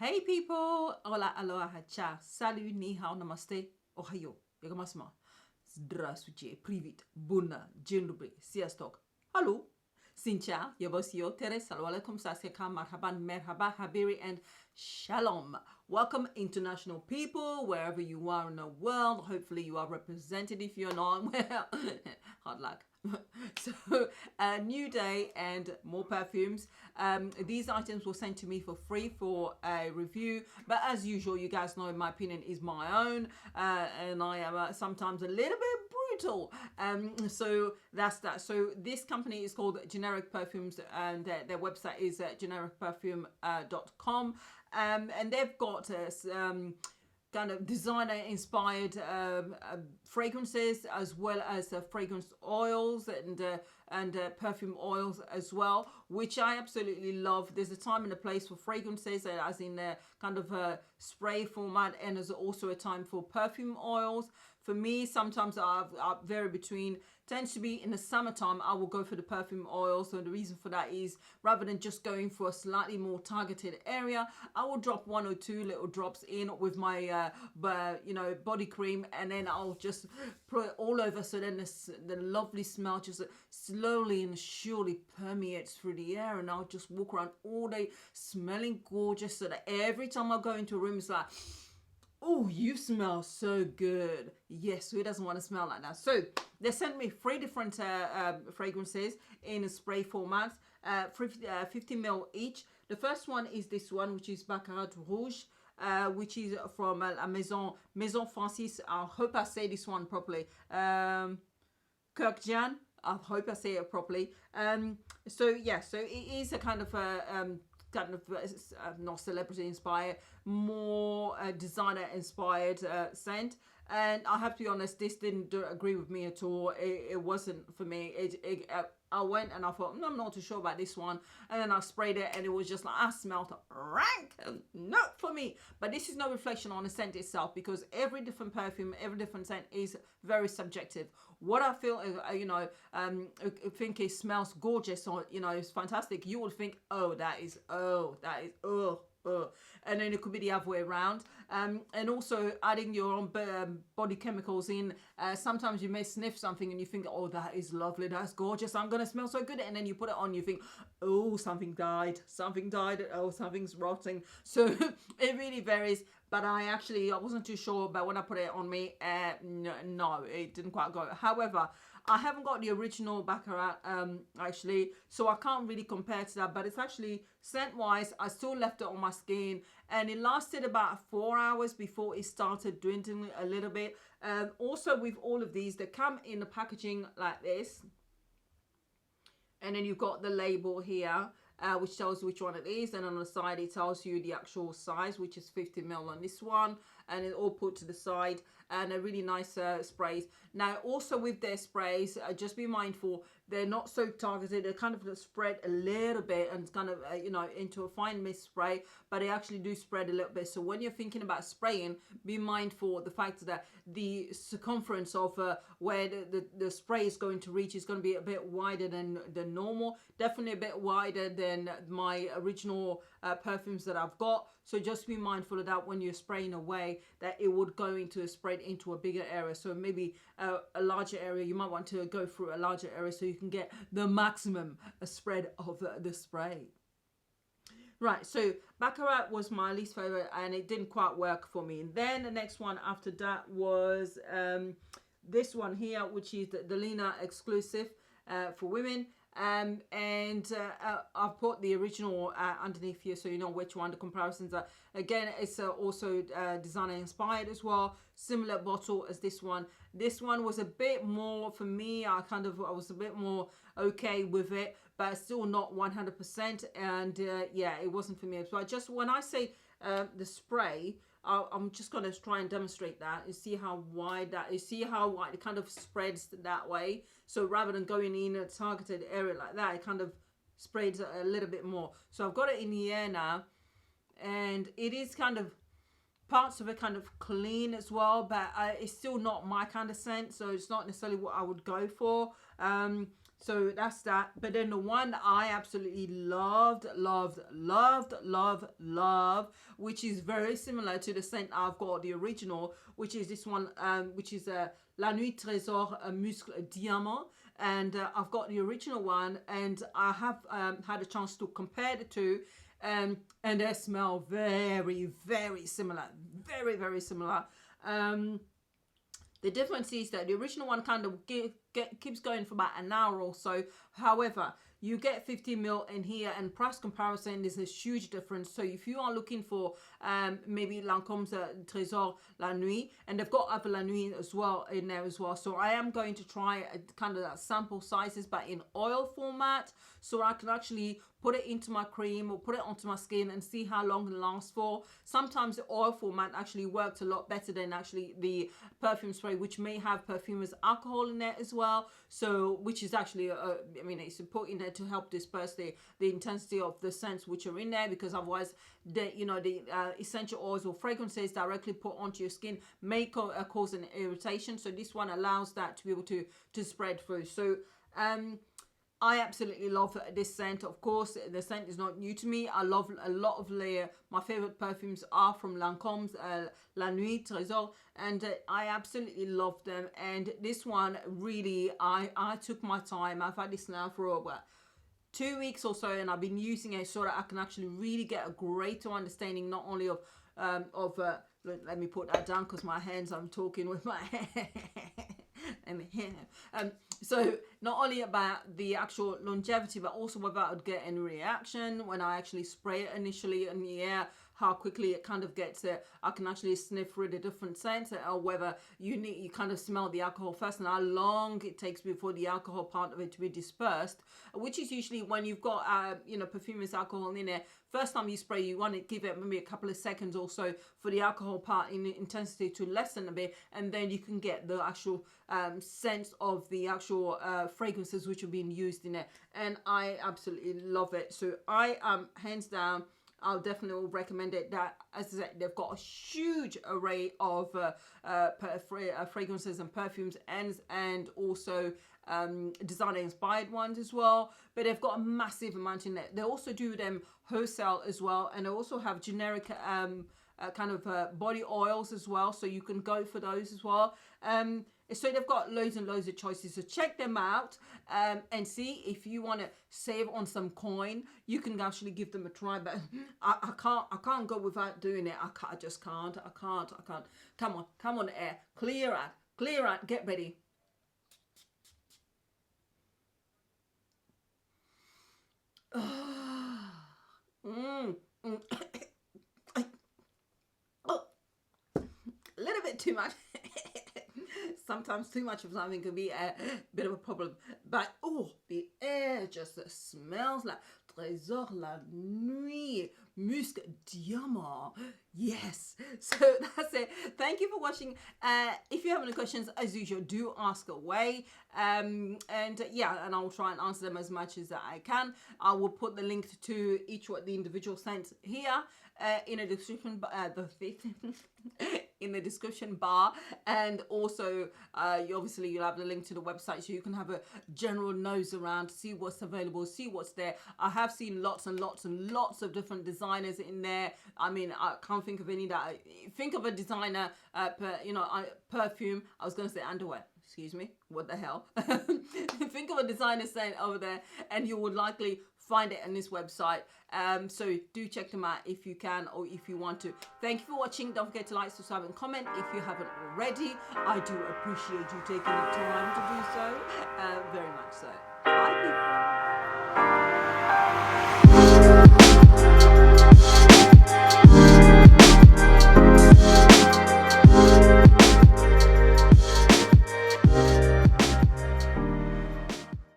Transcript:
Hey people! Hola, aloha, cha, salut, ni hao, namaste, ohayo, yagamasma, здравствуйте, привет, bună, dzień dobry, sziasztok, hallo, sincha, yabosio, tere, salam alaikum, saskaka, marhaban, merhaba, habiri, and shalom. Welcome, international people, wherever you are in the world. Hopefully you are represented. If you're not, well, hard luck. So a new day and more perfumes. These items were sent to me for free for a review, but as usual, you guys know my opinion is my own, and I am sometimes a little bit brutal, so that's that. So this company is called Generic Perfumes, and their website is genericperfume.com, and they've got kind of designer inspired fragrances, as well as fragrance oils and perfume oils as well, which I absolutely love. There's a time and a place for fragrances, as in kind of a spray format, and there's also a time for perfume oils. For me, sometimes I vary between, tends to be in the summertime, I will go for the perfume oil. So the reason for that is, rather than just going for a slightly more targeted area, I will drop 1 or 2 little drops in with my body cream, and then I'll just put it all over, so then the lovely smell just slowly and surely permeates through the air, and I'll just walk around all day smelling gorgeous, so that every time I go into a room, it's like, oh, you smell so good. Yes, who doesn't want to smell like that? So they sent me 3 different fragrances in a spray format, 50 ml each. The first one is this one, which is Baccarat Rouge, which is from Maison Francis. I hope I say this one properly. Kirkjan. I hope I say it properly. So it is a kind of not celebrity inspired, more designer inspired scent. And I have to be honest, this didn't agree with me at all. It wasn't for me. I went and I thought, I'm not too sure about this one. And then I sprayed it, and it was just like, I smelled rank. Not for me. But this is no reflection on the scent itself, because every different perfume, every different scent is very subjective. What I feel, think it smells gorgeous, or, it's fantastic, you will think, that is, and then it could be the other way around. And also adding your own body chemicals in. Sometimes you may sniff something and you think, oh, that is lovely, that's gorgeous, I'm gonna smell so good, and then you put it on, you think, oh, something died, oh, something's rotting. So it really varies. But I wasn't too sure, but when I put it on me, no, it didn't quite go. However, I haven't got the original Baccarat, actually, so I can't really compare to that. But it's actually, scent-wise, I still left it on my skin, and it lasted about 4 hours before it started dwindling a little bit. Also, with all of these, they come in the packaging like this. And then you've got the label here, which tells you which one it is, and on the side it tells you the actual size, which is 50 ml on this one, and it all put to the side, and a really nice sprays. Now also with their sprays, just be mindful, they're not so targeted. They kind of spread a little bit and kind of into a fine mist spray, but they actually do spread a little bit. So when you're thinking about spraying, be mindful of the fact that the circumference of where the spray is going to reach is going to be a bit wider than normal, definitely a bit wider than my original perfumes that I've got. So just be mindful of that when you're spraying away, that it would go into spread into a bigger area. So maybe a larger area, you might want to go through a larger area so you can get the maximum spread of the spray. Right, so Baccarat was my least favorite, and it didn't quite work for me. And then the next one after that was this one here, which is the Delina Exclusif for women. And I've put the original underneath here, so you know which one the comparisons are. Again, it's also designer inspired as well. Similar bottle as this one. This one was a bit more for me. I was a bit more okay with it, but still not 100%. And yeah, it wasn't for me. So when I say the spray, I'm just going to try and demonstrate that. You see how wide that is. See how wide it kind of spreads that way. So rather than going in a targeted area like that, it kind of spreads a little bit more. So I've got it in the air now, and it is kind of, parts of it kind of clean as well, but it's still not my kind of scent, so it's not necessarily what I would go for. So that's that. But then the one that I absolutely loved, which is very similar to the scent I've got, the original, which is this one, which is La Nuit Trésor Muscle Diamant. And I've got the original one, and I have had a chance to compare the two, and they smell very, very similar, very similar. The difference is that the original one kind of keeps going for about an hour or so. However, you get 50 ml in here, and price comparison is a huge difference. So if you are looking for maybe Lancome's Trésor La Nuit, and they've got other La Nuit as well in there as well. So I am going to try kind of sample sizes, but in oil format, so I can actually put it into my cream or put it onto my skin and see how long it lasts for. Sometimes the oil format actually works a lot better than actually the perfume spray, which may have Perfumes alcohol in there as well. So, which is actually, I mean, it's important there to help disperse the intensity of the scents which are in there, because otherwise, the essential oils or fragrances directly put onto your skin may cause an irritation. So this one allows that to be able to spread through. So, I absolutely love this scent. Of course, the scent is not new to me. I love a lot of my favorite perfumes are from Lancome's La Nuit Trésor, and I absolutely love them. And this one really, I took my time. I've had this now for about 2 weeks or so, and I've been using it so that I can actually really get a greater understanding not only of let me put that down because my hands, I'm talking with my hand. So not only about the actual longevity, but also whether I would get any reaction when I actually spray it initially in the air, how quickly it kind of gets it. I can actually sniff through the different scents, or whether you kind of smell the alcohol first, and how long it takes before the alcohol part of it to be dispersed, which is usually when you've got Perfumes alcohol in there. First time you spray, you want to give it maybe a couple of seconds or so for the alcohol part in intensity to lessen a bit, and then you can get the actual sense of the actual fragrances which are being used in it. And I absolutely love it. So I hands down, I'll definitely recommend it. That, as I said, they've got a huge array of fragrances and perfumes, and also designer inspired ones as well. But they've got a massive amount in there. They also do them wholesale as well, and they also have generic kind of body oils as well, so you can go for those as well. So they've got loads and loads of choices, so check them out and see if you want to save on some coin. You can actually give them a try, but I can't go without doing it. I just can't. I can't. Come on, air, clear out, get ready. A little bit too much. Sometimes too much of something can be a bit of a problem. But the air just smells like Trésor La Nuit MUSC Diamant. Yes. So that's it. Thank you for watching. If you have any questions, as usual, do ask away. And I'll try and answer them as much as I can. I will put the link to each of the individual scents here in the description. In the description bar, and also you'll have the link to the website, so you can have a general nose around, see what's available, see what's there. I have seen lots and lots and lots of different designers in there. I mean, I can't think of any that think of a designer perfume. I was going to say underwear. Excuse me. What the hell? Think of a designer scent over there, and you would likely find it on this website. So do check them out if you can, or if you want to. Thank you for watching. Don't forget to like, subscribe, and comment if you haven't already. I do appreciate you taking the time to do so, very much so. Bye, people.